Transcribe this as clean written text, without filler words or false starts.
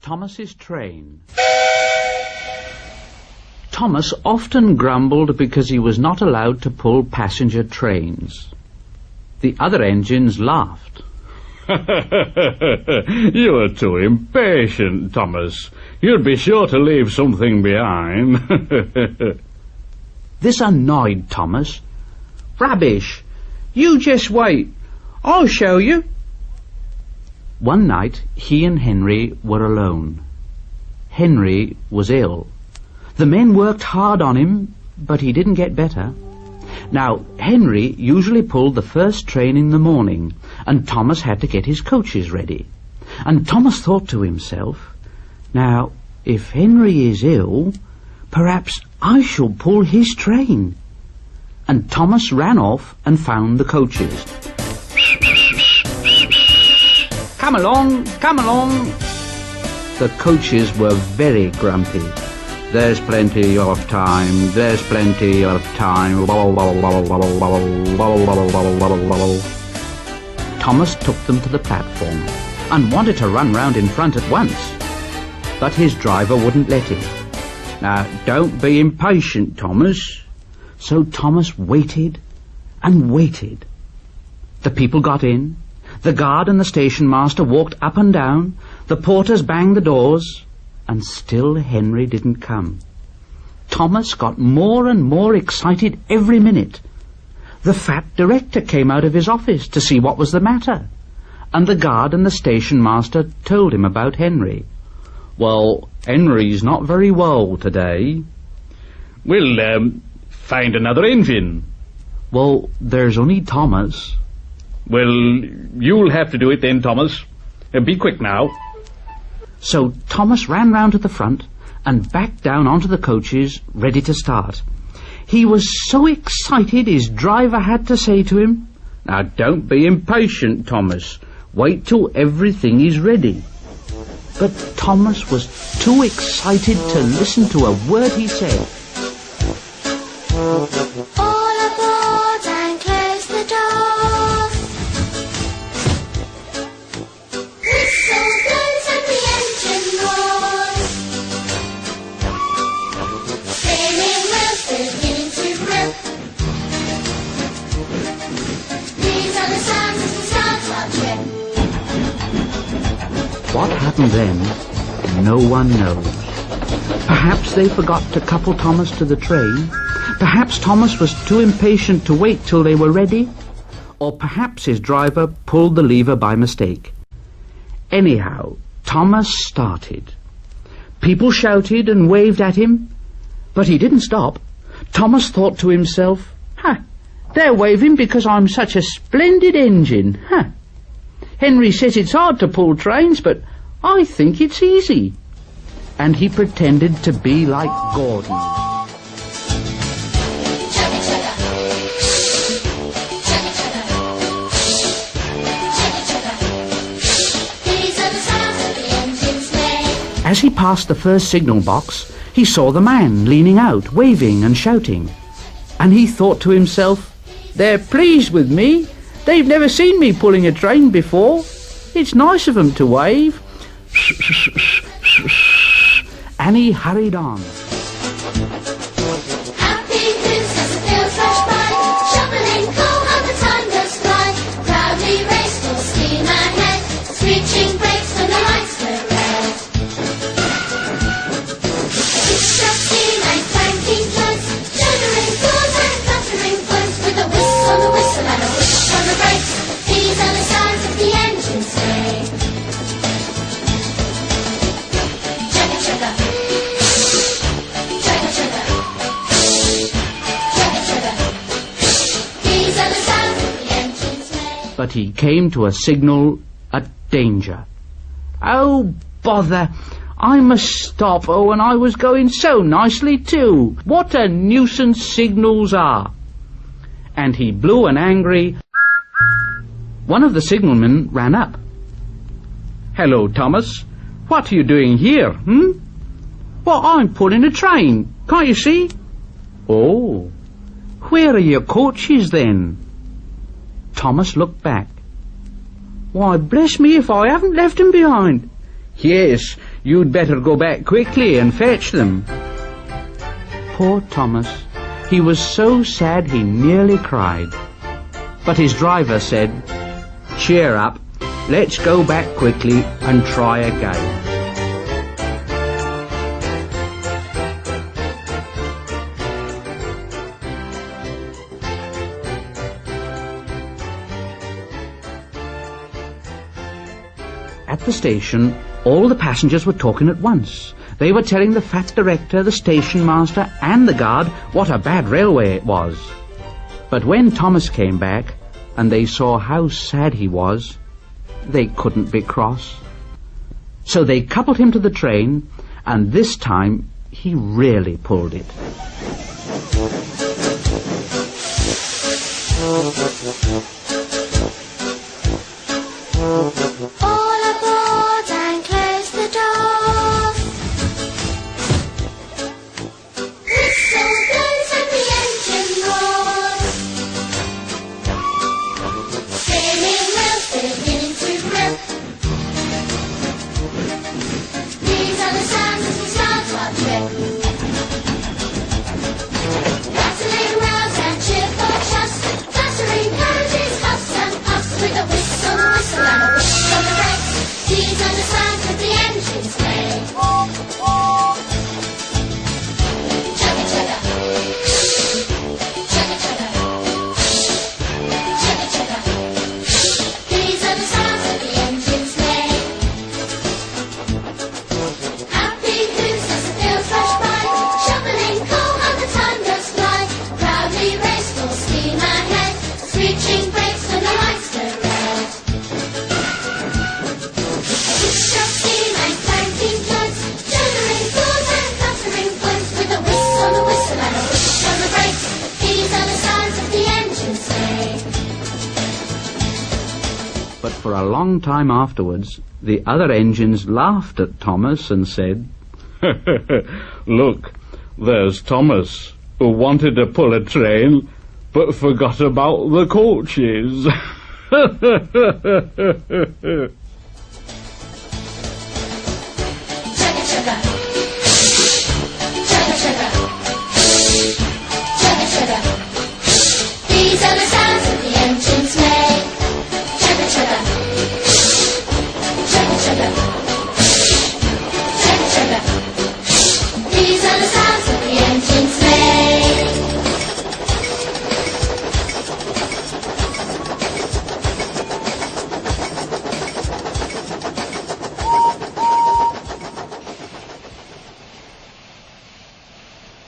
Thomas's train. Thomas often grumbled because he was not allowed to pull passenger trains. The other engines laughed. You are too impatient, Thomas. You'd be sure to leave something behind. This annoyed Thomas. Rubbish! You just wait. I'll show you. One night he and Henry were alone. Henry was ill. The men worked hard on him, but he didn't get better. Now, Henry usually pulled the first train in the morning, and Thomas had to get his coaches ready. And Thomas thought to himself, now, if Henry is ill, perhaps I shall pull his train. And Thomas ran off and found the coaches. Come along, come along. The coaches were very grumpy. There's plenty of time, there's plenty of time. Thomas took them to the platform and wanted to run round in front at once, but his driver wouldn't let him. Now, don't be impatient, Thomas. So Thomas waited and waited. The people got in. The guard and the station master walked up and down. The porters banged the doors. And still Henry didn't come. Thomas got more and more excited every minute. The fat director came out of his office to see what was the matter. And the guard and the station master told him about Henry. Well, Henry's not very well today. We'll find another engine. Well, there's only Thomas. Well, you'll have to do it then, Thomas. Be quick now. So Thomas ran round to the front and back down onto the coaches, ready to start. He was so excited his driver had to say to him, "Now don't be impatient, Thomas. Wait till everything is ready." But Thomas was too excited to listen to a word he said. All aboard and close the doors. Whistle blows and the engine roars. Spinning wheels beginning to rip. These are the sounds as we start our trip. What happened then, no one knows. Perhaps they forgot to couple Thomas to the train. Perhaps Thomas was too impatient to wait till they were ready. Or perhaps his driver pulled the lever by mistake. Anyhow, Thomas started. People shouted and waved at him, but he didn't stop. Thomas thought to himself, they're waving because I'm such a splendid engine. Henry says it's hard to pull trains, but I think it's easy. And he pretended to be like Gordon. Chugga chugga. Chugga chugga. Chugga chugga. These are the sounds that the engines make. As he passed the first signal box, he saw the man leaning out, waving and shouting. And he thought to himself, they're pleased with me. They've never seen me pulling a train before. It's nice of them to wave. And he hurried on. Happy hoots as the fields rush by, shoveling coal and the time goes fly. Proudly race full steam ahead, screeching brakes when the lights go red. Six-stroke steam and clanking close, shuddering doors and clattering floats, with a whisk on the whistle and a whoosh on the brakes. These are the sounds of the engines make. Chugga chugga. Chugga chugga. Chugga chugga. These are the sounds that the engines make. But he came to a signal at danger. Oh, bother! I must stop. Oh, and I was going so nicely too. What a nuisance signals are. And he blew an angry... One of the signalmen ran up. Hello, Thomas. What are you doing here, Well, I'm pulling a train. Can't you see? Oh, where are your coaches then? Thomas looked back. Why, bless me if I haven't left 'em behind. Yes, You'd better go back quickly and fetch them." Poor Thomas. He was so sad he nearly cried. But his driver said, "Cheer up. Let's go back quickly and try again." At the station, all the passengers were talking at once. They were telling the fat director, the station master, and the guard what a bad railway it was. But when Thomas came back, and they saw how sad he was, they couldn't be cross. So they coupled him to the train, and this time he really pulled it. All aboard and close the doors. Whistle blows and the engine roars. Steering wheels beginning to grip. These are the sounds as we start our trip. Rattling rails and cheerful chuffs, clattering carriages, huffs and puffs with a whistle and a whistle on the brakes. These are the sounds that the engines make. Chugga chugga, chugga chugga, chugga chugga. These are the sounds that the engines make. Happy hooves as the fields rush by, shoveling coal and the time goes fly. Proudly race full steam ahead, screeching brakes when the lights go red. Push of steam and clanking floods, shuddering thoughts and clattering floods with a whistle and a whish on the brakes. These are the sounds that the engines make. But for a long time afterwards, the other engines laughed at Thomas and said, Look, there's Thomas, who wanted to pull a train, but forgot about the coaches. Chugga chugga, chugga chugga, chugga chugga. These are the sounds that the engines make. Chugga chugga, chugga chugga.